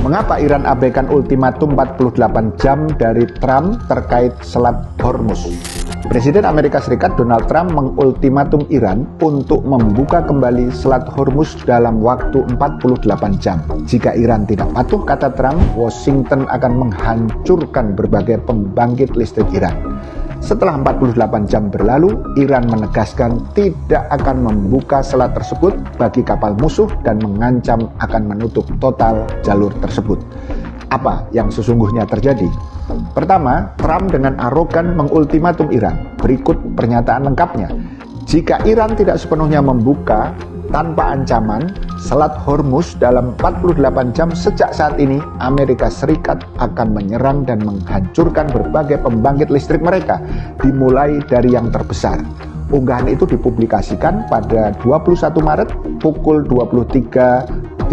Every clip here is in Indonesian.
Mengapa Iran abaikan ultimatum 48 jam dari Trump terkait Selat Hormuz? Presiden Amerika Serikat Donald Trump mengultimatum Iran untuk membuka kembali Selat Hormuz dalam waktu 48 jam. Jika Iran tidak patuh, kata Trump, Washington akan menghancurkan berbagai pembangkit listrik Iran. Setelah 48 jam berlalu, Iran menegaskan tidak akan membuka selat tersebut bagi kapal musuh dan mengancam akan menutup total jalur tersebut. Apa yang sesungguhnya terjadi? Pertama, Trump dengan arogan mengultimatum Iran. Berikut pernyataan lengkapnya. Jika Iran tidak sepenuhnya membuka tanpa ancaman Selat Hormuz dalam 48 jam sejak saat ini, Amerika Serikat akan menyerang dan menghancurkan berbagai pembangkit listrik mereka, dimulai dari yang terbesar. Unggahan itu dipublikasikan pada 21 Maret pukul 23.44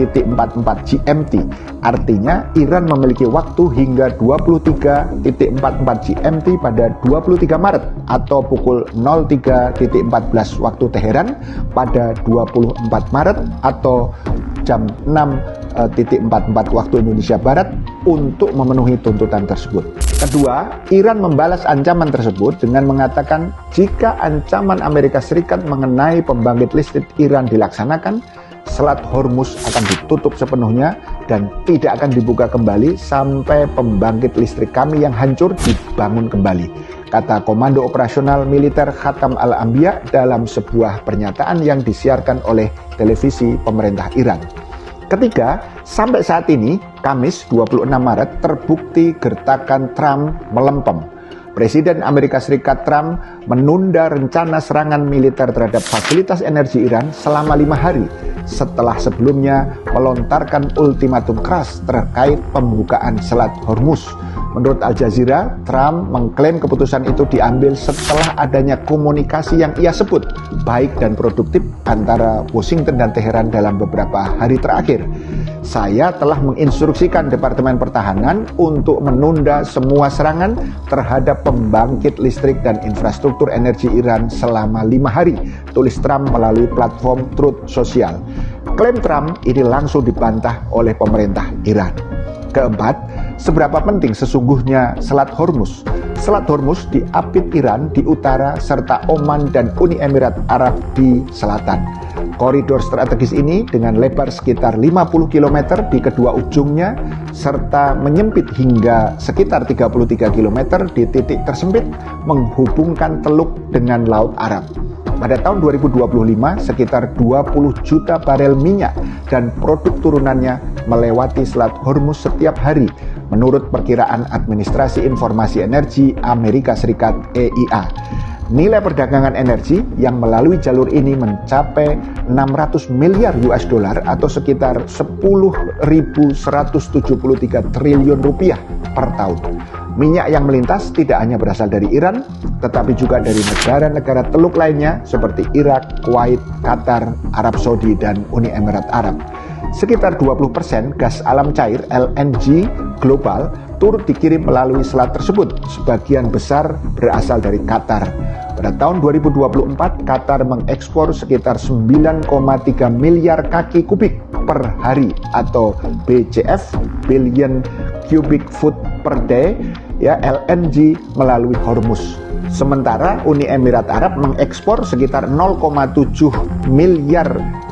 GMT. Artinya Iran memiliki waktu hingga 23.44 GMT pada 23 Maret atau pukul 03.14 waktu Teheran pada 24 Maret atau jam 6.44 waktu Indonesia Barat untuk memenuhi tuntutan tersebut. Kedua, Iran membalas ancaman tersebut dengan mengatakan jika ancaman Amerika Serikat mengenai pembangkit listrik Iran dilaksanakan, Selat Hormuz akan ditutup sepenuhnya dan tidak akan dibuka kembali sampai pembangkit listrik kami yang hancur dibangun kembali, kata Komando Operasional Militer Khatam Al-Anbiya dalam sebuah pernyataan yang disiarkan oleh televisi pemerintah Iran. Ketiga, sampai saat ini, Kamis 26 Maret, terbukti gertakan Trump melempem. Presiden Amerika Serikat Trump menunda rencana serangan militer terhadap fasilitas energi Iran selama 5 hari setelah sebelumnya melontarkan ultimatum keras terkait pembukaan Selat Hormuz. Menurut Al Jazeera, Trump mengklaim keputusan itu diambil setelah adanya komunikasi yang ia sebut baik dan produktif antara Washington dan Teheran dalam beberapa hari terakhir. Saya telah menginstruksikan Departemen Pertahanan untuk menunda semua serangan terhadap pembangkit listrik dan infrastruktur energi Iran selama 5 hari, tulis Trump melalui platform Truth Social. Klaim Trump ini langsung dibantah oleh pemerintah Iran. Keempat, seberapa penting sesungguhnya Selat Hormuz? Selat Hormuz diapit Iran di utara serta Oman dan Uni Emirat Arab di selatan. Koridor strategis ini dengan lebar sekitar 50 km di kedua ujungnya serta menyempit hingga sekitar 33 km di titik tersempit menghubungkan Teluk dengan Laut Arab. Pada tahun 2025, sekitar 20 juta barel minyak dan produk turunannya melewati Selat Hormuz setiap hari, menurut perkiraan Administrasi Informasi Energi Amerika Serikat (EIA). Nilai perdagangan energi yang melalui jalur ini mencapai 600 miliar US dollar atau sekitar 10.173 triliun rupiah per tahun. Minyak yang melintas tidak hanya berasal dari Iran, tetapi juga dari negara-negara teluk lainnya seperti Irak, Kuwait, Qatar, Arab Saudi, dan Uni Emirat Arab. Sekitar 20% gas alam cair LNG global turut dikirim melalui selat tersebut, sebagian besar berasal dari Qatar. Pada tahun 2024, Qatar mengekspor sekitar 9,3 miliar kaki kubik per hari atau BCF, billion cubic foot per day, LNG melalui Hormuz. Sementara Uni Emirat Arab mengekspor sekitar 0,7 miliar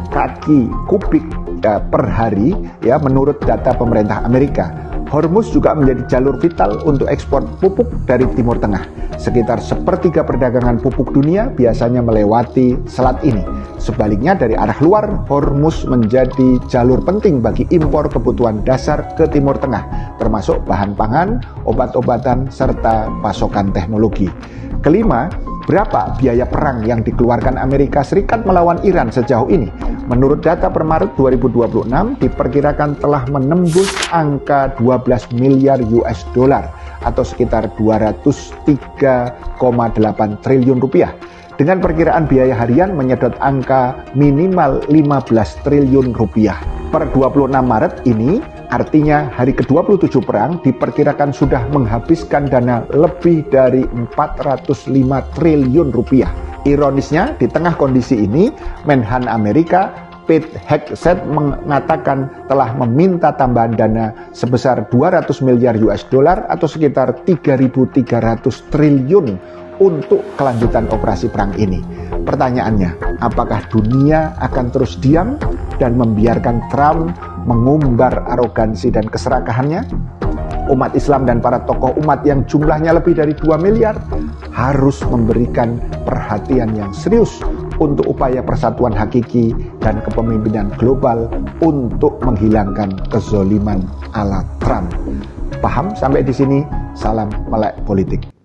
kaki kubik per hari, menurut data pemerintah Amerika. Hormuz juga menjadi jalur vital untuk ekspor pupuk dari Timur Tengah. Sekitar sepertiga perdagangan pupuk dunia biasanya melewati selat ini. Sebaliknya dari arah luar, Hormuz menjadi jalur penting bagi impor kebutuhan dasar ke Timur Tengah, termasuk bahan pangan, obat-obatan, serta pasokan teknologi. Kelima, berapa biaya perang yang dikeluarkan Amerika Serikat melawan Iran sejauh ini? Menurut data per Maret 2026, diperkirakan telah menembus angka 12 miliar US dollar atau sekitar 203,8 triliun rupiah. Dengan perkiraan biaya harian menyedot angka minimal 15 triliun rupiah. Per 26 Maret ini, artinya hari ke-27 perang, diperkirakan sudah menghabiskan dana lebih dari 405 triliun rupiah. Ironisnya, di tengah kondisi ini, Menhan Amerika Pete Hegseth mengatakan telah meminta tambahan dana sebesar 200 miliar US dollar atau sekitar 3.300 triliun untuk kelanjutan operasi perang ini. Pertanyaannya, apakah dunia akan terus diam dan membiarkan Trump mengumbar arogansi dan keserakahannya? Umat Islam dan para tokoh umat yang jumlahnya lebih dari 2 miliar harus memberikan perhatian yang serius untuk upaya persatuan hakiki dan kepemimpinan global untuk menghilangkan kezoliman ala Trump. Paham sampai di sini? Salam melek politik.